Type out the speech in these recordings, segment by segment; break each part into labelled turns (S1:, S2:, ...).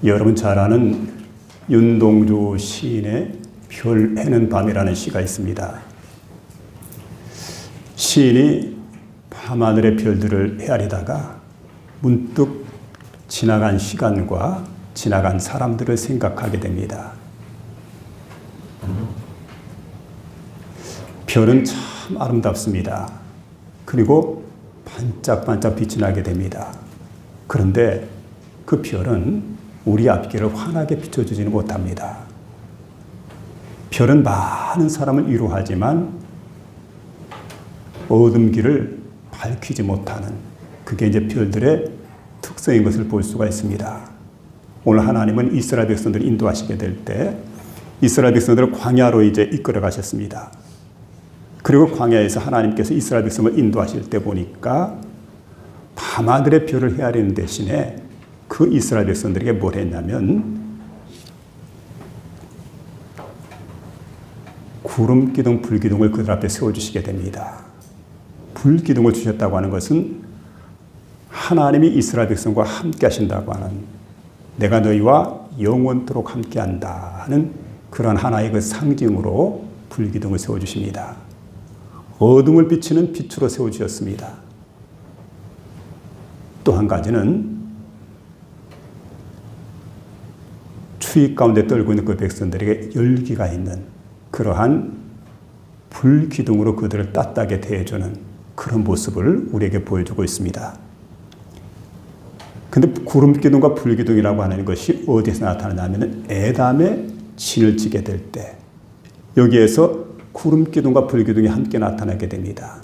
S1: 여러분 잘 아는 윤동주 시인의 별 해는 밤이라는 시가 있습니다. 시인이 밤하늘의 별들을 헤아리다가 문득 지나간 시간과 지나간 사람들을 생각하게 됩니다. 별은 참 아름답습니다. 그리고 반짝반짝 빛이 나게 됩니다. 그런데 그 별은 우리 앞길을 환하게 비춰주지는 못합니다. 별은 많은 사람을 위로하지만 어둠 길을 밝히지 못하는, 그게 이제 별들의 특성인 것을 볼 수가 있습니다. 오늘 하나님은 이스라엘 백성들을 인도하시게 될 때 이스라엘 백성들을 광야로 이제 이끌어 가셨습니다. 그리고 광야에서 하나님께서 이스라엘 백성을 인도하실 때 보니까 밤하늘의 별을 헤아리는 대신에 그 이스라엘 백성들에게 뭘 했냐면 구름 기둥, 불 기둥을 그들 앞에 세워주시게 됩니다. 불 기둥을 주셨다고 하는 것은 하나님이 이스라엘 백성과 함께 하신다고 하는, 내가 너희와 영원토록 함께 한다 하는 그런 하나의 그 상징으로 불 기둥을 세워주십니다. 어둠을 비치는 빛으로 세워주셨습니다. 또 한 가지는 추위 가운데 떨고 있는 그 백성들에게 열기가 있는 그러한 불 기둥으로 그들을 따뜻하게 대해주는 그런 모습을 우리에게 보여주고 있습니다. 근데 구름 기둥과 불 기둥이라고 하는 것이 어디서 나타나냐면 에담에 진을 지게 될 때 여기에서 구름 기둥과 불 기둥이 함께 나타나게 됩니다.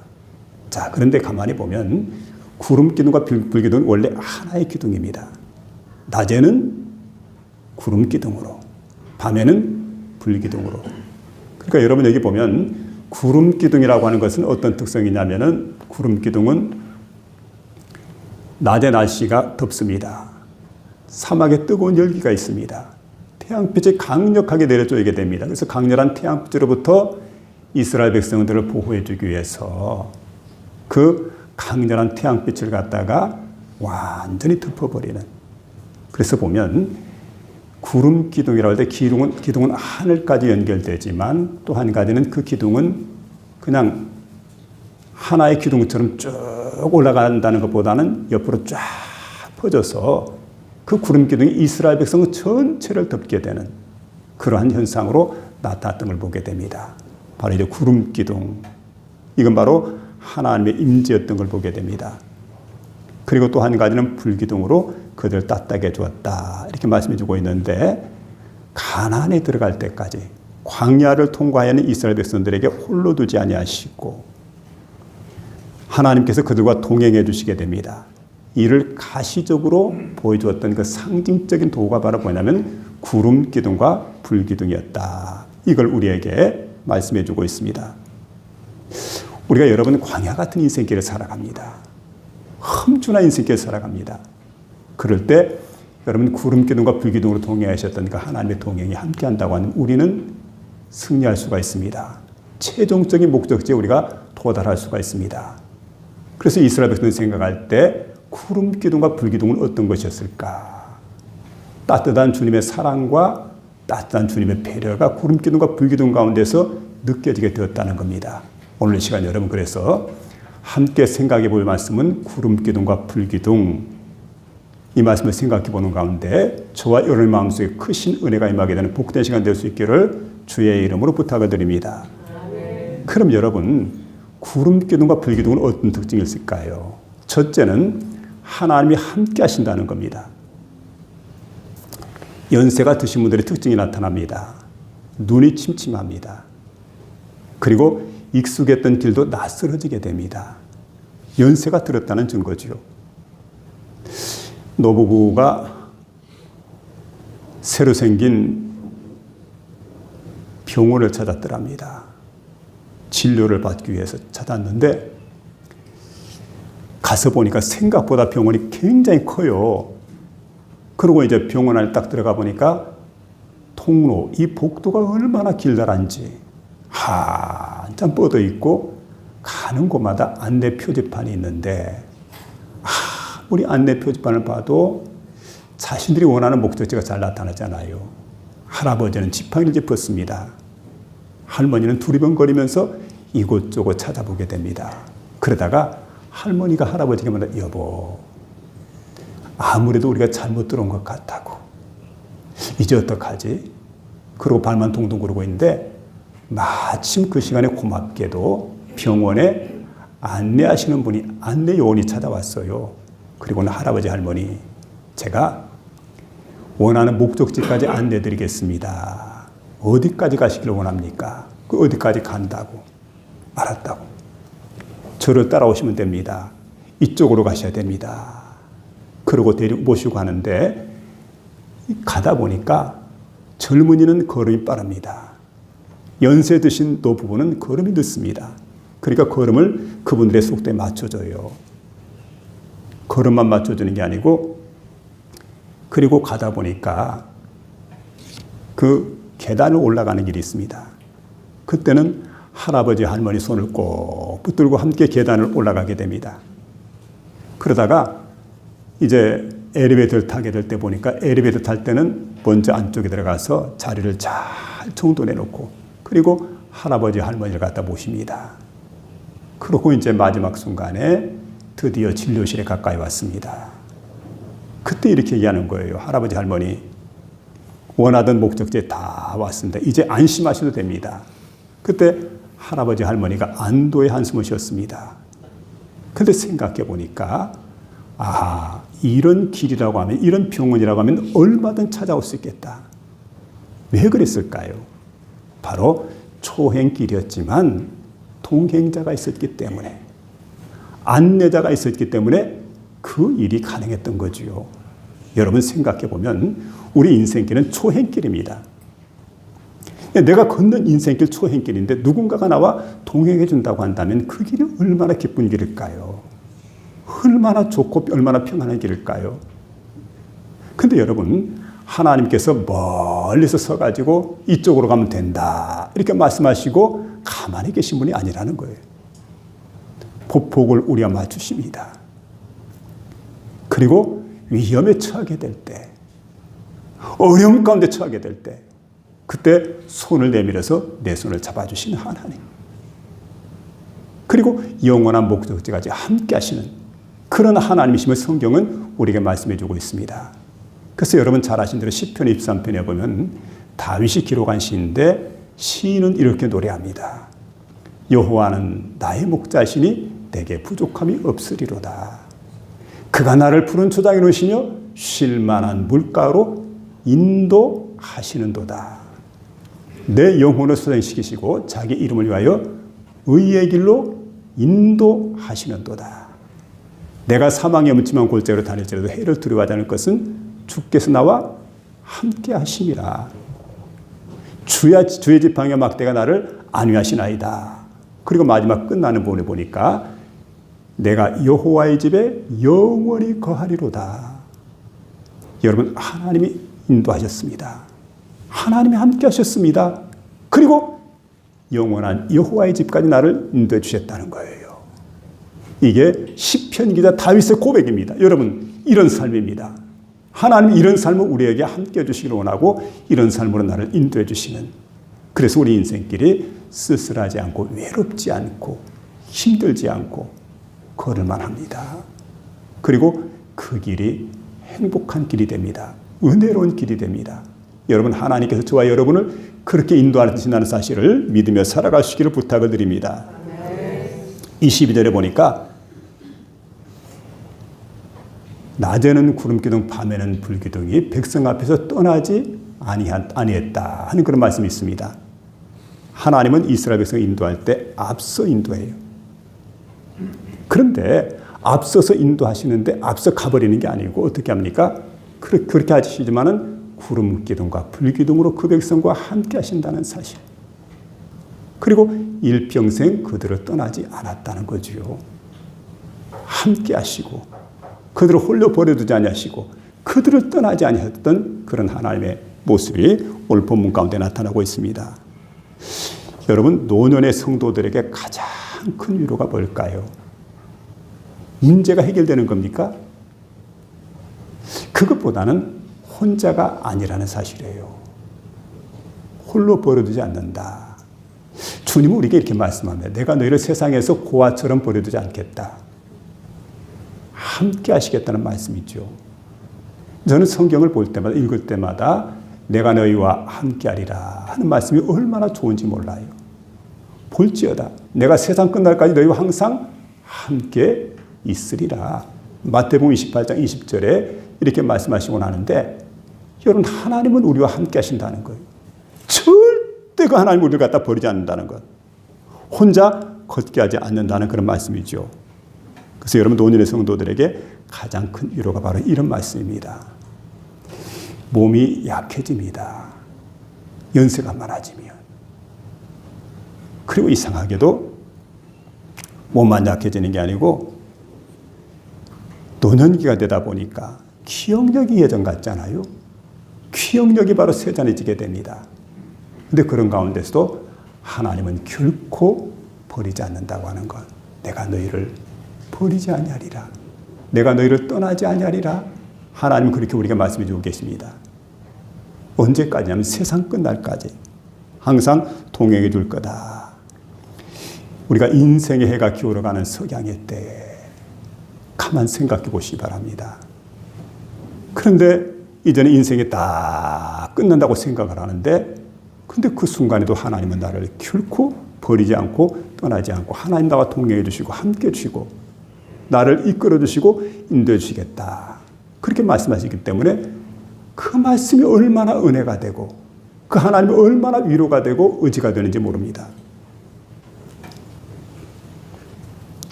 S1: 자, 그런데 가만히 보면 구름 기둥과 불 기둥은 원래 하나의 기둥입니다. 낮에는 구름 기둥으로, 밤에는 불 기둥으로. 그러니까 여러분 여기 보면 구름 기둥이라고 하는 것은 어떤 특성이냐면은 구름 기둥은 낮의 날씨가 덥습니다. 사막에 뜨거운 열기가 있습니다. 태양빛이 강력하게 내려쬐게 됩니다. 그래서 강렬한 태양빛으로부터 이스라엘 백성들을 보호해 주기 위해서 그 강렬한 태양빛을 갖다가 완전히 덮어버리는. 그래서 보면 구름 기둥이라고 할 때 기둥은 하늘까지 연결되지만 또 한 가지는 그 기둥은 그냥 하나의 기둥처럼 쭉 올라간다는 것보다는 옆으로 쫙 퍼져서 그 구름 기둥이 이스라엘 백성 전체를 덮게 되는 그러한 현상으로 나타났던 걸 보게 됩니다. 바로 이제 구름 기둥. 이건 바로 하나님의 임재였던 걸 보게 됩니다. 그리고 또 한 가지는 불 기둥으로 그들을 따뜻하게 해주었다. 이렇게 말씀해 주고 있는데 가나안에 들어갈 때까지 광야를 통과하는 이스라엘 백성들에게 홀로 두지 아니하시고 하나님께서 그들과 동행해 주시게 됩니다. 이를 가시적으로 보여주었던 그 상징적인 도구가 바로 뭐냐면 구름 기둥과 불 기둥이었다. 이걸 우리에게 말씀해 주고 있습니다. 우리가 여러분 광야 같은 인생길을 살아갑니다. 험준한 인생길을 살아갑니다. 그럴 때 여러분 구름 기둥과 불 기둥으로 동행하셨던 그 하나님의 동행이 함께한다고 하면 우리는 승리할 수가 있습니다. 최종적인 목적지에 우리가 도달할 수가 있습니다. 그래서 이스라엘 백성들이 생각할 때 구름 기둥과 불 기둥은 어떤 것이었을까? 따뜻한 주님의 사랑과 따뜻한 주님의 배려가 구름 기둥과 불 기둥 가운데서 느껴지게 되었다는 겁니다. 오늘 이 시간 여러분 그래서 함께 생각해 볼 말씀은 구름 기둥과 불 기둥, 이 말씀을 생각해 보는 가운데 저와 여러분의 마음속에 크신 은혜가 임하게 되는 복된 시간 될 수 있기를 주의 이름으로 부탁을 드립니다. 그럼 여러분 구름 기둥과 불 기둥은 어떤 특징이 있을까요? 첫째는 하나님이 함께 하신다는 겁니다. 연세가 드신 분들의 특징이 나타납니다. 눈이 침침합니다. 그리고 익숙했던 길도 낯설어지게 됩니다. 연세가 들었다는 증거죠. 노부부가 새로 생긴 병원을 찾았더랍니다. 진료를 받기 위해서 찾았는데 가서 보니까 생각보다 병원이 굉장히 커요. 그리고 이제 병원 안에 딱 들어가 보니까 통로, 이 복도가 얼마나 길다란지 한참 뻗어 있고 가는 곳마다 안내 표지판이 있는데 우리 안내 표지판을 봐도 자신들이 원하는 목적지가 잘 나타나잖아요. 할아버지는 지팡이를 짚었습니다. 할머니는 두리번거리면서 이곳저곳 찾아보게 됩니다. 그러다가 할머니가 할아버지에게 말한다. 여보, 아무래도 우리가 잘못 들어온 것 같다고. 이제 어떡하지? 그러고 발만 동동 구르고 있는데 마침 그 시간에 고맙게도 병원에 안내하시는 분이, 안내 요원이 찾아왔어요. 그리고는 할아버지, 할머니, 제가 원하는 목적지까지 안내드리겠습니다. 어디까지 가시기를 원합니까? 그 어디까지 간다고. 알았다고. 저를 따라오시면 됩니다. 이쪽으로 가셔야 됩니다. 그러고 모시고 가는데 가다 보니까 젊은이는 걸음이 빠릅니다. 연세 드신 노부부는 걸음이 늦습니다. 그러니까 걸음을 그분들의 속도에 맞춰줘요. 걸음만 맞춰주는 게 아니고, 그리고 가다 보니까 그 계단을 올라가는 길이 있습니다. 그때는 할아버지, 할머니 손을 꼭 붙들고 함께 계단을 올라가게 됩니다. 그러다가 이제 엘리베이터를 타게 될 때 보니까 엘리베이터 탈 때는 먼저 안쪽에 들어가서 자리를 잘 정돈해 놓고, 그리고 할아버지, 할머니를 갖다 모십니다. 그러고 이제 마지막 순간에 드디어 진료실에 가까이 왔습니다. 그때 이렇게 얘기하는 거예요. 할아버지, 할머니, 원하던 목적지에 다 왔습니다. 이제 안심하셔도 됩니다. 그때 할아버지, 할머니가 안도의 한숨을 쉬었습니다. 근데 생각해 보니까, 아, 이런 길이라고 하면, 이런 병원이라고 하면 얼마든 찾아올 수 있겠다. 왜 그랬을까요? 바로 초행길이었지만 동행자가 있었기 때문에, 안내자가 있었기 때문에 그 일이 가능했던 거지요. 여러분 생각해 보면 우리 인생길은 초행길입니다. 내가 걷는 인생길 초행길인데 누군가가 나와 동행해 준다고 한다면 그 길이 얼마나 기쁜 길일까요? 얼마나 좋고 얼마나 평안한 길일까요? 근데 여러분, 하나님께서 멀리서 서가지고 이쪽으로 가면 된다 이렇게 말씀하시고 가만히 계신 분이 아니라는 거예요. 보폭을 우리와 맞추십니다. 그리고 위험에 처하게 될 때, 어려움 가운데 처하게 될 때, 그때 손을 내밀어서 내 손을 잡아주시는 하나님. 그리고 영원한 목적지까지 함께 하시는 그런 하나님이심을 성경은 우리에게 말씀해 주고 있습니다. 그래서 여러분 잘 아신 대로 시편 23편에 보면 다윗이 기록한 시인데, 시인은 이렇게 노래합니다. 여호와는 나의 목자시니 내게 부족함이 없으리로다. 그가 나를 푸른 초장에 놓으시며 쉴 만한 물가로 인도하시는도다. 내 영혼을 소생시키시고 자기 이름을 위하여 의의 길로 인도하시는도다. 내가 사망의 음침한 골짜기로 다닐지라도 해를 두려워하지 않을 것은 주께서 나와 함께 하심이라. 주의 지팡이와 막대가 나를 안위하시나이다. 그리고 마지막 끝나는 부분에 보니까 내가 여호와의 집에 영원히 거하리로다. 여러분, 하나님이 인도하셨습니다. 하나님이 함께 하셨습니다. 그리고 영원한 여호와의 집까지 나를 인도해 주셨다는 거예요. 이게 시편 기자 다윗의 고백입니다. 여러분, 이런 삶입니다. 하나님이 이런 삶을 우리에게 함께 해주시기를 원하고 이런 삶으로 나를 인도해 주시는, 그래서 우리 인생길이 쓸쓸하지 않고 외롭지 않고 힘들지 않고 걸을만 합니다. 그리고 그 길이 행복한 길이 됩니다. 은혜로운 길이 됩니다. 여러분, 하나님께서 저와 여러분을 그렇게 인도하신다는 사실을 믿으며 살아가시기를 부탁을 드립니다. 22절에 보니까 낮에는 구름기둥 밤에는 불기둥이 백성 앞에서 떠나지 아니했다 하는 그런 말씀이 있습니다. 하나님은 이스라엘 백성을 인도할 때 앞서 인도해요. 그런데 앞서서 인도하시는데 앞서 가버리는 게 아니고 어떻게 합니까? 그렇게 하시지만은 구름기둥과 불기둥으로 그 백성과 함께 하신다는 사실. 그리고 일평생 그들을 떠나지 않았다는 거지요. 함께 하시고 그들을 홀려 버려두지 아니하시고 그들을 떠나지 아니하셨던 그런 하나님의 모습이 오늘 본문 가운데 나타나고 있습니다. 여러분, 노년의 성도들에게 가장 큰 위로가 뭘까요? 문제가 해결되는 겁니까? 그 그것보다는 혼자가 아니라는 사실이에요. 홀로 버려두지 않는다. 주님은 우리에게 이렇게 말씀합니다. 내가 너희를 세상에서 고아처럼 버려두지 않겠다. 함께 하시겠다는 말씀이죠. 저는 성경을 볼 때마다, 읽을 때마다 내가 너희와 함께 하리라 하는 말씀이 얼마나 좋은지 몰라요. 볼지어다 내가 세상 끝날까지 너희와 항상 함께 있으리라. 마태복음 28장 20절에 이렇게 말씀하시고 나는데, 여러분, 하나님은 우리와 함께 하신다는 거예요. 절대 그 하나님은 우리를 갖다 버리지 않는다는 것. 혼자 걷게 하지 않는다는 그런 말씀이죠. 그래서 여러분, 노년의 성도들에게 가장 큰 위로가 바로 이런 말씀입니다. 몸이 약해집니다. 연세가 많아지면. 그리고 이상하게도 몸만 약해지는 게 아니고 노년기가 되다 보니까 기억력이 예전 같잖아요. 기억력이 바로 세잔해지게 됩니다. 그런데 그런 가운데서도 하나님은 결코 버리지 않는다고 하는 것. 내가 너희를 버리지 아니하리라. 내가 너희를 떠나지 아니하리라. 하나님은 그렇게 우리가 말씀해 주고 계십니다. 언제까지냐면 세상 끝날까지 항상 동행해 줄 거다. 우리가 인생의 해가 기울어가는 석양의 때에 가만 생각해 보시기 바랍니다. 그런데 이제는 인생이 다 끝난다고 생각을 하는데, 근데 그 순간에도 하나님은 나를 결코 버리지 않고 떠나지 않고 하나님 나와 동행해 주시고 함께 주시고 나를 이끌어 주시고 인도해 주시겠다. 그렇게 말씀하시기 때문에 그 말씀이 얼마나 은혜가 되고 그 하나님이 얼마나 위로가 되고 의지가 되는지 모릅니다.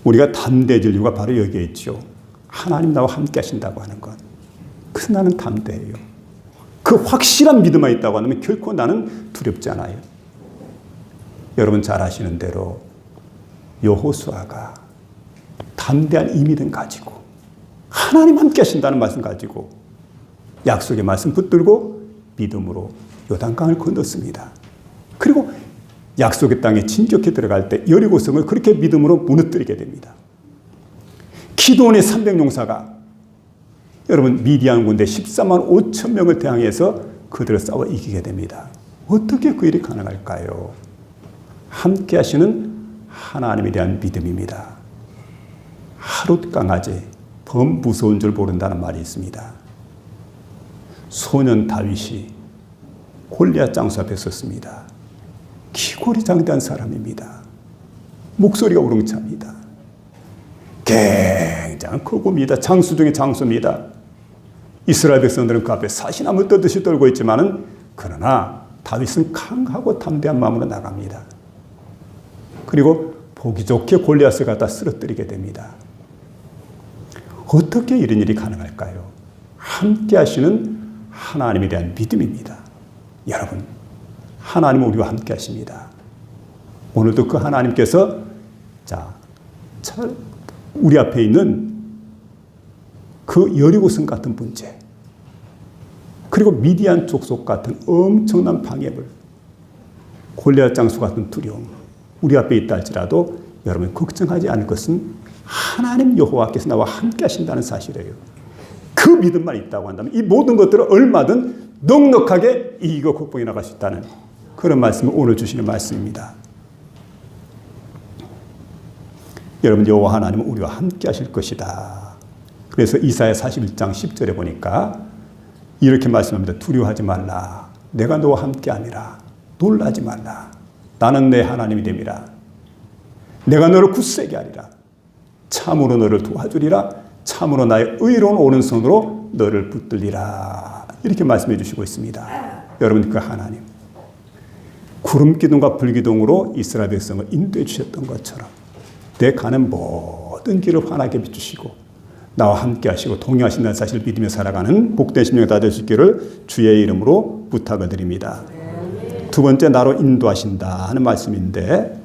S1: 우리가 담대해질 이유가 바로 여기에 있죠. 하나님 나와 함께 하신다고 하는 것. 그래서 나는 담대해요. 그 확실한 믿음만 있다고 하면 결코 나는 두렵지 않아요. 여러분 잘 아시는 대로 여호수아가 담대한 이 믿음 가지고 하나님 함께 하신다는 말씀 가지고 약속의 말씀 붙들고 믿음으로 요단강을 건넜습니다. 그리고 약속의 땅에 진격해 들어갈 때 여리고성을 그렇게 믿음으로 무너뜨리게 됩니다. 기드온의 300용사가 여러분 미디안 군대 14만 5천 명을 대항해서 그들을 싸워 이기게 됩니다. 어떻게 그 일이 가능할까요? 함께 하시는 하나님에 대한 믿음입니다. 하룻 강아지 범 무서운 줄 모른다는 말이 있습니다. 소년 다윗이 골리앗 장수 앞에 섰습니다. 기골이 장대한 사람입니다. 목소리가 우렁찹니다. 굉장히 크고입니다. 장수 중에 장수입니다. 이스라엘 백성들은 그 앞에 사시나무 떠듯이 떨고 있지만은 그러나 다윗은 강하고 담대한 마음으로 나갑니다. 그리고 보기 좋게 골리앗을 갖다 쓰러뜨리게 됩니다. 어떻게 이런 일이 가능할까요? 함께 하시는 하나님에 대한 믿음입니다. 여러분, 하나님은 우리와 함께 하십니다. 오늘도 그 하나님께서 우리 앞에 있는 그 여리고성 같은 문제, 그리고 미디안 족속 같은 엄청난 방해물, 골리앗 장수 같은 두려움, 우리 앞에 있다 할지라도 여러분 걱정하지 않을 것은 하나님 여호와께서 나와 함께 하신다는 사실이에요. 그 믿음만 있다고 한다면 이 모든 것들을 얼마든 넉넉하게 이기고 극복해 나갈 수 있다는 그런 말씀을 오늘 주시는 말씀입니다. 여러분, 여호와 하나님은 우리와 함께 하실 것이다. 그래서 이사야 41장 10절에 보니까 이렇게 말씀합니다. 두려워하지 말라. 내가 너와 함께 함이라. 놀라지 말라. 나는 내 하나님이 됨이라. 내가 너를 굳세게 하리라. 참으로 너를 도와주리라. 참으로 나의 의로운 오른손으로 너를 붙들리라. 이렇게 말씀해 주시고 있습니다. 여러분, 그 하나님 구름 기둥과 불 기둥으로 이스라엘 백성을 인도해 주셨던 것처럼 내 가는 모든 길을 환하게 비추시고 나와 함께 하시고 동행하신다는 사실을 믿으며 살아가는 복된 심령이 다 될 수 있기를 주의 이름으로 부탁을 드립니다. 두 번째, 나로 인도하신다 하는 말씀인데,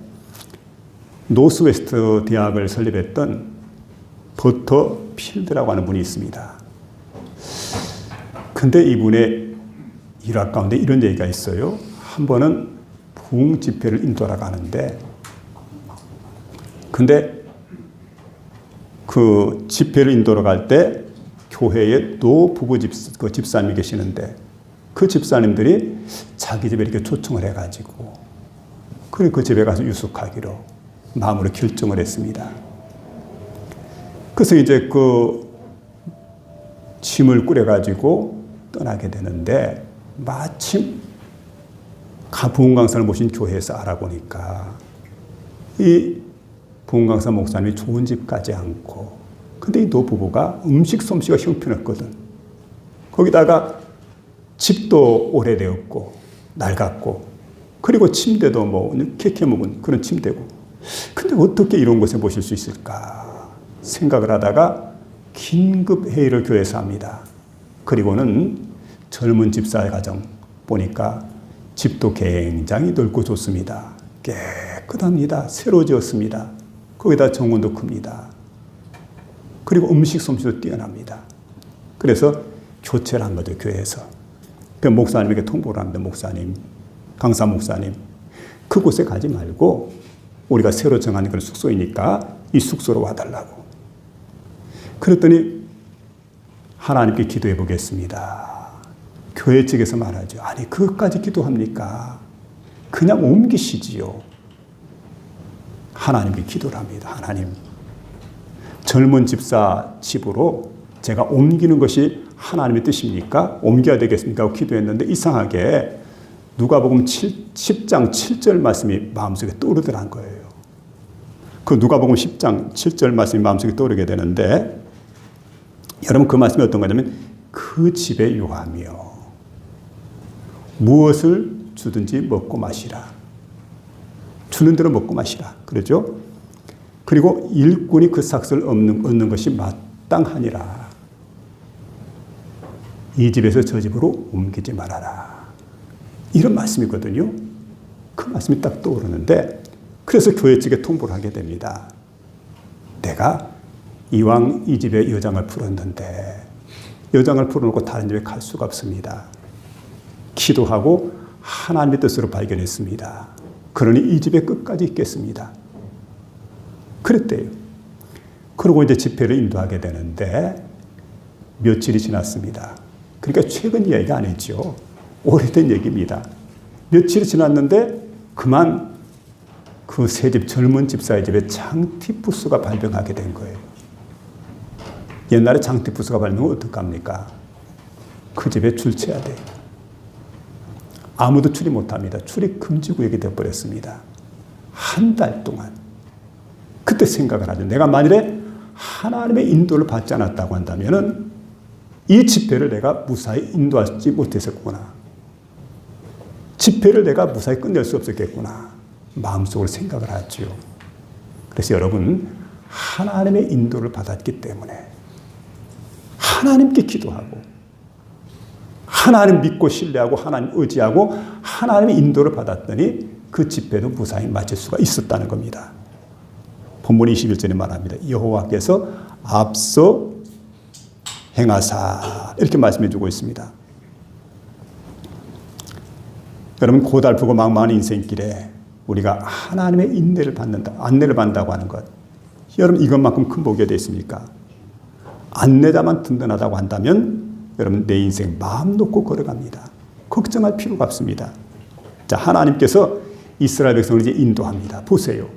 S1: 노스웨스트 대학을 설립했던 버터필드라고 하는 분이 있습니다. 근데 이분의 일화 가운데 이런 얘기가 있어요. 한 번은 부흥 집회를 인도하러 가는데, 근데 그 집회를 인도하러 갈 때 교회에 노 부부 집사님이 계시는데 그 집사님들이 자기 집에 이렇게 초청을 해가지고 그리고 그 집에 가서 유숙하기로 마음으로 결정을 했습니다. 그래서 이제 그 짐을 꾸려가지고 떠나게 되는데 마침 부흥 강사를 모신 교회에서 알아보니까 이 부흥 강사 목사님이 좋은 집 가지 않고 근데 이 노부부가 음식 솜씨가 형편없거든. 거기다가 집도 오래되었고 낡았고 그리고 침대도 뭐 캐캐 묵은 그런 침대고 근데 어떻게 이런 곳에 모실 수 있을까 생각을 하다가 긴급 회의를 교회에서 합니다. 그리고는 젊은 집사의 가정 보니까 집도 굉장히 넓고 좋습니다. 깨끗합니다. 새로 지었습니다. 거기다 정원도 큽니다. 그리고 음식 솜씨도 뛰어납니다. 그래서 교체를 한 거죠, 교회에서. 그 목사님에게 통보를 합니다. 목사님, 강사 목사님, 그곳에 가지 말고 우리가 새로 정한 그런 숙소이니까 이 숙소로 와달라고. 그랬더니 하나님께 기도해 보겠습니다. 교회 측에서 말하죠. 아니 그것까지 기도합니까? 그냥 옮기시지요. 하나님께 기도를 합니다. 하나님, 젊은 집사 집으로 제가 옮기는 것이 하나님의 뜻입니까? 옮겨야 되겠습니까? 하고 기도했는데 이상하게 누가복음 10장 7절 말씀이 마음속에 떠오르더란 거예요. 그 누가복음 10장 7절 말씀이 마음속에 떠오르게 되는데 여러분 그 말씀이 어떤 거냐면 그 집에 유하며 무엇을 주든지 먹고 마시라. 주는 대로 먹고 마시라. 그러죠? 그리고 일꾼이 그 삭슬을 얻는 것이 마땅하니라. 이 집에서 저 집으로 옮기지 말아라. 이런 말씀이거든요. 그 말씀이 딱 떠오르는데 그래서 교회 측에 통보를 하게 됩니다. 내가 이왕 이 집에 여장을 풀었는데 여장을 풀어놓고 다른 집에 갈 수가 없습니다. 기도하고 하나님의 뜻으로 발견했습니다. 그러니 이 집에 끝까지 있겠습니다. 그랬대요. 그리고 이제 집회를 인도하게 되는데 며칠이 지났습니다. 그러니까 최근 이야기가 아니죠. 오래된 얘기입니다. 며칠이 지났는데 그만 그 새 집 젊은 집사의 집에 장티푸스가 발병하게 된 거예요. 옛날에 장티푸스가 발병하면 어떡합니까? 그 집에 출치해야 돼요. 아무도 출입 못합니다. 출입 금지 구역이 되어버렸습니다. 한 달 동안. 그때 생각을 하죠. 내가 만일에 하나님의 인도를 받지 않았다고 한다면 이 집회를 내가 무사히 인도하지 못했었구나. 집회를 내가 무사히 끝낼 수 없었겠구나. 마음속으로 생각을 하죠. 그래서 여러분 하나님의 인도를 받았기 때문에 하나님께 기도하고 하나님 믿고 신뢰하고 하나님 의지하고 하나님의 인도를 받았더니 그 집회도 무사히 마칠 수가 있었다는 겁니다. 본문 21절에 말합니다. 여호와께서 앞서 행하사 이렇게 말씀해 주고 있습니다. 여러분 고달프고 막막한 인생길에 우리가 하나님의 인내를 받는다, 안내를 받는다고 하는 것. 여러분 이것만큼 큰 복이 어디 있습니까? 안내자만 든든하다고 한다면 여러분 내 인생 마음 놓고 걸어갑니다. 걱정할 필요가 없습니다. 자, 하나님께서 이스라엘 백성을 이제 인도합니다. 보세요.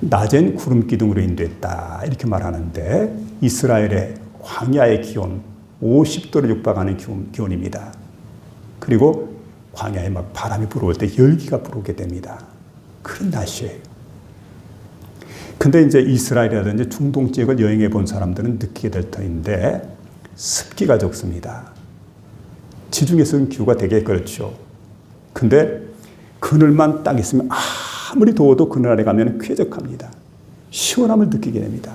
S1: 낮엔 구름 기둥으로 인도했다 이렇게 말하는데 이스라엘의 광야의 기온 50도를 육박하는 기온입니다. 그리고 광야에 막 바람이 불어올 때 열기가 불어오게 됩니다. 그런 날씨예요. 근데 이제 이스라엘이라든지 중동 지역을 여행해 본 사람들은 느끼게 될 터인데 습기가 적습니다. 지중해성 기후가 되게 그렇죠. 근데 그늘만 딱 있으면 아무리 더워도 그늘 아래 가면 쾌적합니다. 시원함을 느끼게 됩니다.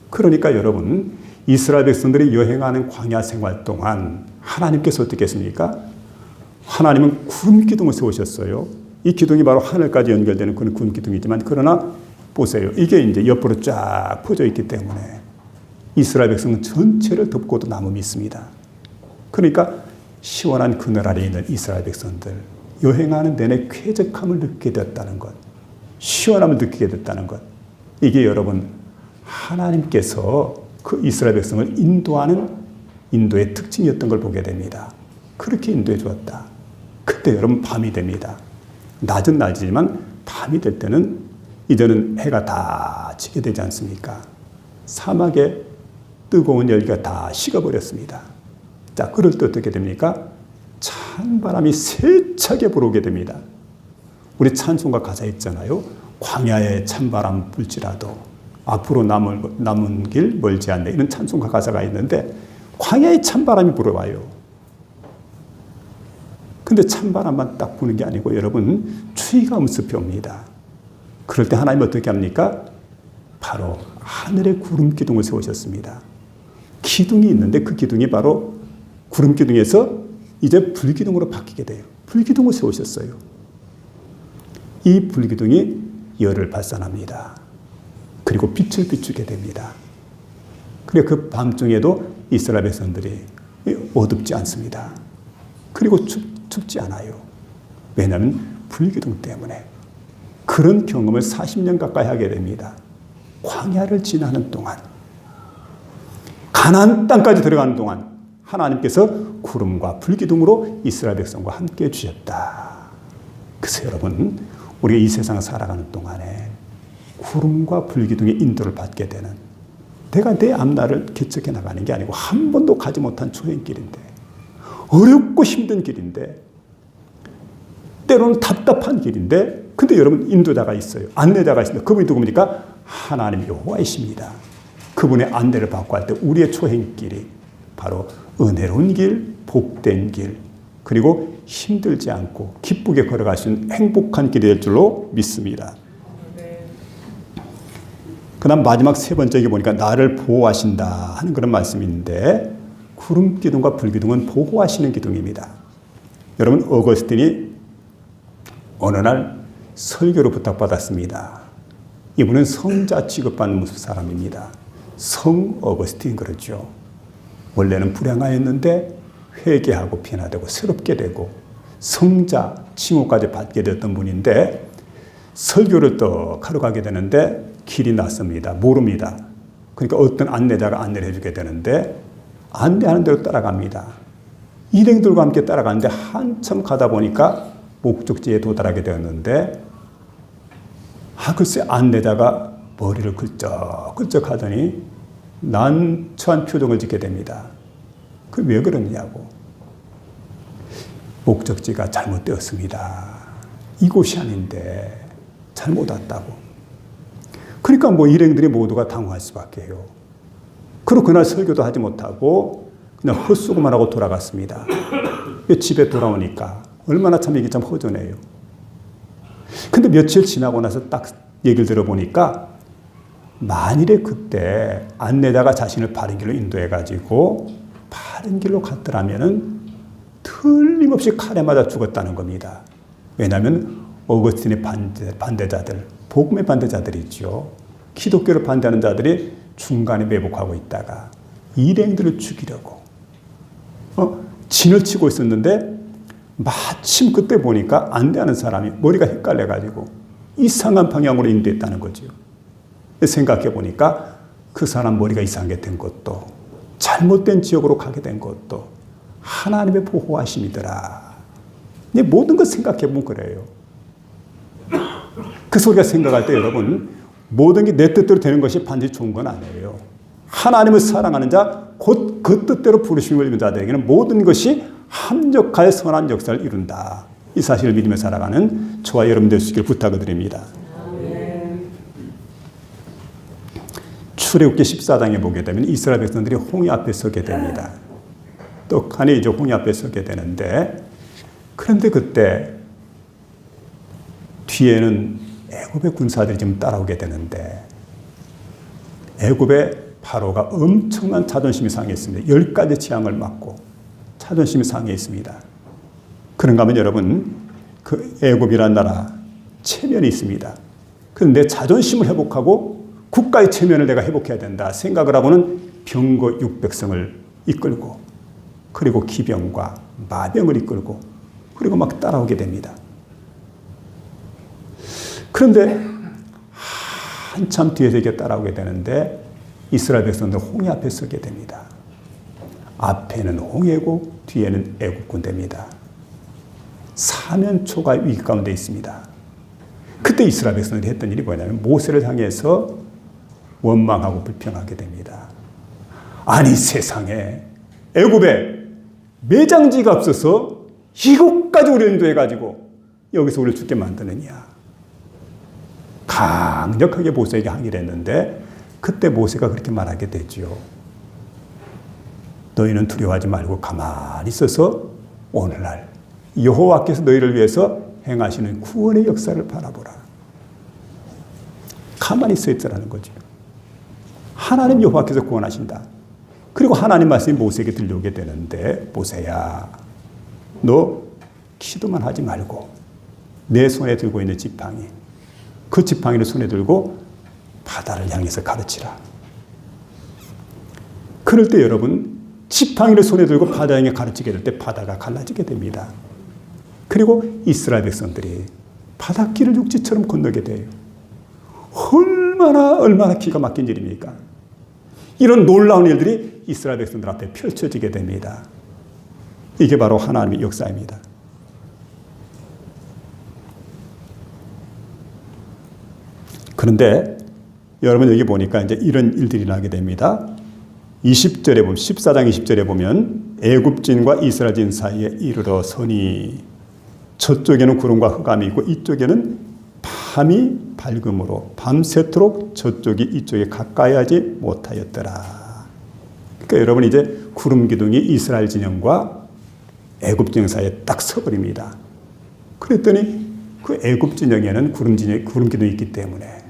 S1: 그러니까 여러분 이스라엘 백성들이 여행하는 광야 생활 동안 하나님께서 어떻게 했습니까? 하나님은 구름 기둥을 세우셨어요. 이 기둥이 바로 하늘까지 연결되는 그런 구름 기둥이지만 그러나 보세요. 이게 이제 옆으로 쫙 퍼져 있기 때문에 이스라엘 백성 전체를 덮고도 남음이 있습니다. 그러니까 시원한 그늘 아래에 있는 이스라엘 백성들 여행하는 내내 쾌적함을 느끼게 됐다는 것, 시원함을 느끼게 됐다는 것. 이게 여러분 하나님께서 그 이스라엘 백성을 인도하는 인도의 특징이었던 걸 보게 됩니다. 그렇게 인도해 주었다. 그때 여러분 밤이 됩니다. 낮은 낮이지만 밤이 될 때는 이제는 해가 다 지게 되지 않습니까? 사막에 뜨거운 열기가 다 식어버렸습니다. 자, 그럴 때 어떻게 됩니까? 찬바람이 세차게 불어오게 됩니다. 우리 찬송가 가사 있잖아요. 광야에 찬바람 불지라도 앞으로 남은 길 멀지 않네. 이런 찬송가 가사가 있는데 광야에 찬바람이 불어와요. 근데 찬바람만 딱 부는 게 아니고 여러분 추위가 엄습해 옵니다. 그럴 때 하나님 어떻게 합니까? 바로 하늘에 구름 기둥을 세우셨습니다. 기둥이 있는데 그 기둥이 바로 구름 기둥에서 이제 불기둥으로 바뀌게 돼요. 불기둥을 세우셨어요. 이 불기둥이 열을 발산합니다. 그리고 빛을 비추게 됩니다. 그리고 그 밤중에도 이스라엘 백성들이 어둡지 않습니다. 그리고 춥지 않아요. 왜냐하면 불기둥 때문에. 그런 경험을 40년 가까이 하게 됩니다. 광야를 지나는 동안, 가나안 땅까지 들어가는 동안 하나님께서 구름과 불기둥으로 이스라엘 백성과 함께 주셨다. 그래서 여러분, 우리가 이 세상 살아가는 동안에 구름과 불기둥의 인도를 받게 되는, 내가 내 앞날을 개척해 나가는 게 아니고 한 번도 가지 못한 초행길인데, 어렵고 힘든 길인데, 때로는 답답한 길인데, 근데 여러분 인도자가 있어요. 안내자가 있습니다. 그분이 누굽니까? 하나님 여호와이십니다. 그분의 안내를 받고 할 때 우리의 초행길이 바로 은혜로운 길, 복된 길, 그리고 힘들지 않고 기쁘게 걸어갈 수 있는 행복한 길이 될 줄로 믿습니다. 그 다음 마지막 세 번째 보니까 나를 보호하신다 하는 그런 말씀이 있는데, 구름 기둥과 불기둥은 보호하시는 기둥입니다. 여러분, 어거스틴이 어느 날 설교를 부탁받았습니다. 이분은 성자 취급받는 사람입니다. 성 어거스틴 그러죠. 원래는 불행하였는데 회개하고 변화되고 새롭게 되고 성자 칭호까지 받게 됐던 분인데, 설교를 또 하러 가게 되는데 길이 낯섭니다. 모릅니다. 그러니까 어떤 안내자가 안내를 해주게 되는데 안내하는 대로 따라갑니다. 일행들과 함께 따라가는데 한참 가다 보니까 목적지에 도달하게 되었는데, 글쎄 안내자가 머리를 긁적긁적 하더니 난처한 표정을 짓게 됩니다. 그 왜 그러냐고. 목적지가 잘못되었습니다. 이곳이 아닌데 잘못 왔다고. 그러니까 일행들이 모두가 당황할 수밖에 해요. 그리고 그날 설교도 하지 못하고 그냥 헛수고만 하고 돌아갔습니다. 집에 돌아오니까 얼마나 참 이게 참 허전해요. 근데 며칠 지나고 나서 딱 얘기를 들어보니까 만일에 그때 안내자가 자신을 바른 길로 인도해가지고 바른 길로 갔더라면은 틀림없이 칼에 맞아 죽었다는 겁니다. 왜냐하면 어거스틴의 반대자들, 복음의 반대자들이죠. 기독교를 반대하는 자들이 중간에 매복하고 있다가 일행들을 죽이려고 진을 치고 있었는데, 마침 그때 보니까 안내하는 사람이 머리가 헷갈려가지고 이상한 방향으로 인도했다는 거죠. 생각해 보니까 그 사람 머리가 이상하게 된 것도, 잘못된 지역으로 가게 된 것도 하나님의 보호하심이더라. 모든 것 생각해 보면 그래요. 그 소리가 생각할 때 여러분, 모든 게 내 뜻대로 되는 것이 반드시 좋은 건 아니에요. 하나님을 사랑하는 자, 곧 그 뜻대로 부르심을 입은 자들에게는 모든 것이 합력하여 선한 역사를 이룬다. 이 사실을 믿으며 살아가는 저와 여러분 되시길 부탁을 드립니다. 출애굽기 14장에 보게 되면 이스라엘 백성들이 홍해 앞에 서게 됩니다. 떡하니 이제 홍해 앞에 서게 되는데, 그런데 그때 뒤에는 애굽의 군사들이 지금 따라오게 되는데, 애굽의 바로가 엄청난 자존심이 상해 있습니다. 10가지 재앙을 맞고 자존심이 상해 있습니다. 그런가 하면 여러분, 그 애굽이라는 나라 체면이 있습니다. 그런데 내 자존심을 회복하고 국가의 체면을 내가 회복해야 된다 생각을 하고는 병거 600성을 이끌고, 그리고 기병과 마병을 이끌고, 그리고 막 따라오게 됩니다. 그런데 한참 뒤에서 이게 따라오게 되는데, 이스라엘 백성들 홍해 앞에 서게 됩니다. 앞에는 홍해고 뒤에는 애굽 군대입니다. 사면초가 위기 가운데 있습니다. 그때 이스라엘 백성들이 했던 일이 뭐냐면 모세를 향해서 원망하고 불평하게 됩니다. 아니 세상에 애굽에 매장지가 없어서 이것까지 우리를 인도해가지고 여기서 우리를 죽게 만드느냐. 강력하게 모세에게 항의를 했는데 그때 모세가 그렇게 말하게 되죠. 너희는 두려워하지 말고 가만히 있어서 오늘날 여호와께서 너희를 위해서 행하시는 구원의 역사를 바라보라. 가만히 서 있으라는 거죠. 하나님 여호와께서 구원하신다. 그리고 하나님 말씀이 모세에게 들려오게 되는데 모세야 너 기도만 하지 말고 내 손에 들고 있는 지팡이 그 지팡이를 손에 들고 바다를 향해서 가르치라. 그럴 때 여러분 지팡이를 손에 들고 바다 향해 가르치게 될 때 바다가 갈라지게 됩니다. 그리고 이스라엘 백성들이 바닷길을 육지처럼 건너게 돼요. 얼마나 기가 막힌 일입니까? 이런 놀라운 일들이 이스라엘 백성들 앞에 펼쳐지게 됩니다. 이게 바로 하나님의 역사입니다. 그런데 여러분 여기 보니까 이제 이런 일들이 나게 됩니다. 20절에 보면 14장 20절에 보면 애굽진과 이스라엘진 사이에 이르러 서니 저쪽에는 구름과 흑암이 있고 이쪽에는 밤이 밝음으로 밤새도록 저쪽이 이쪽에 가까이 하지 못하였더라. 그러니까 여러분 이제 구름 기둥이 이스라엘 진영과 애굽 진영 사이에 딱 서버립니다. 그랬더니 그 애굽 진영에는 구름 기둥이 있기 때문에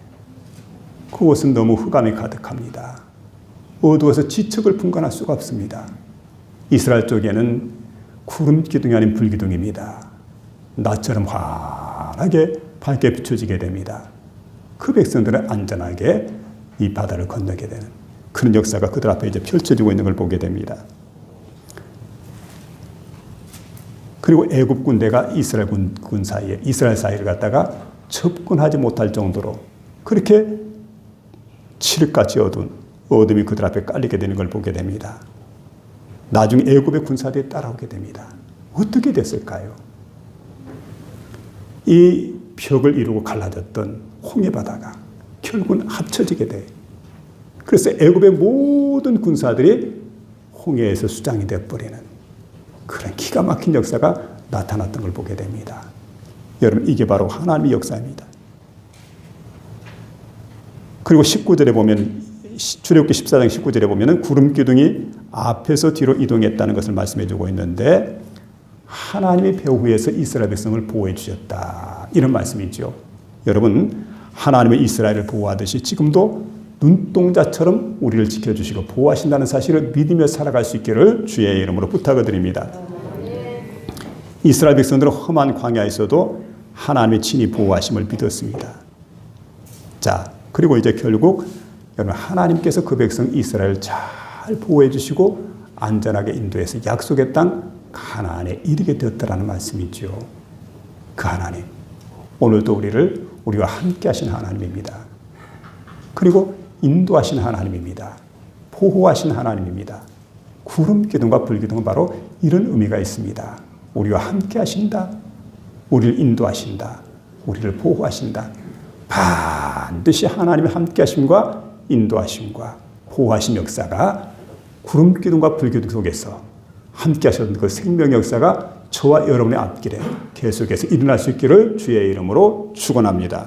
S1: 그곳은 너무 흑암이 가득합니다. 어두워서 지척을 분간할 수가 없습니다. 이스라엘 쪽에는 구름 기둥이 아닌 불 기둥입니다. 낮처럼 환하게 밝게 비춰지게 됩니다. 그 백성들은 안전하게 이 바다를 건너게 되는 그런 역사가 그들 앞에 이제 펼쳐지고 있는 걸 보게 됩니다. 그리고 애굽 군대가 이스라엘 군 사이에 이스라엘 사이를 갖다가 접근하지 못할 정도로 그렇게 칠흑같이 어두운 어둠이 그들 앞에 깔리게 되는 걸 보게 됩니다. 나중에 애굽의 군사들이 따라오게 됩니다. 어떻게 됐을까요? 이 벽을 이루고 갈라졌던 홍해 바다가 결국은 합쳐지게 돼. 그래서 애굽의 모든 군사들이 홍해에서 수장이 되어버리는 그런 기가 막힌 역사가 나타났던 걸 보게 됩니다. 여러분 이게 바로 하나님의 역사입니다. 그리고 19절에 보면 출애굽기 14장 19절에 보면 구름 기둥이 앞에서 뒤로 이동했다는 것을 말씀해 주고 있는데 하나님의 배후에서 이스라엘 백성을 보호해 주셨다. 이런 말씀이죠. 여러분 하나님의 이스라엘을 보호하듯이 지금도 눈동자처럼 우리를 지켜주시고 보호하신다는 사실을 믿으며 살아갈 수 있기를 주의 이름으로 부탁을 드립니다. 이스라엘 백성들은 험한 광야에서도 하나님의 친히 보호하심을 믿었습니다. 자, 그리고 이제 결국 여러분 하나님께서 그 백성 이스라엘을 잘 보호해 주시고 안전하게 인도해서 약속의 땅 가나안에 이르게 되었다라는 말씀이죠. 그 하나님 오늘도 우리와 함께 하신 하나님입니다. 그리고 인도하신 하나님입니다. 보호하신 하나님입니다. 구름 기둥과 불 기둥은 바로 이런 의미가 있습니다. 우리와 함께 하신다. 우리를 인도하신다. 우리를 보호하신다. 반드시 하나님의 함께 하심과 인도하심과 보호하신 역사가 구름 기둥과 불 기둥 속에서 함께 하셨던 그 생명의 역사가 저와 여러분의 앞길에 계속해서 일어날 수 있기를 주의 이름으로 축원합니다.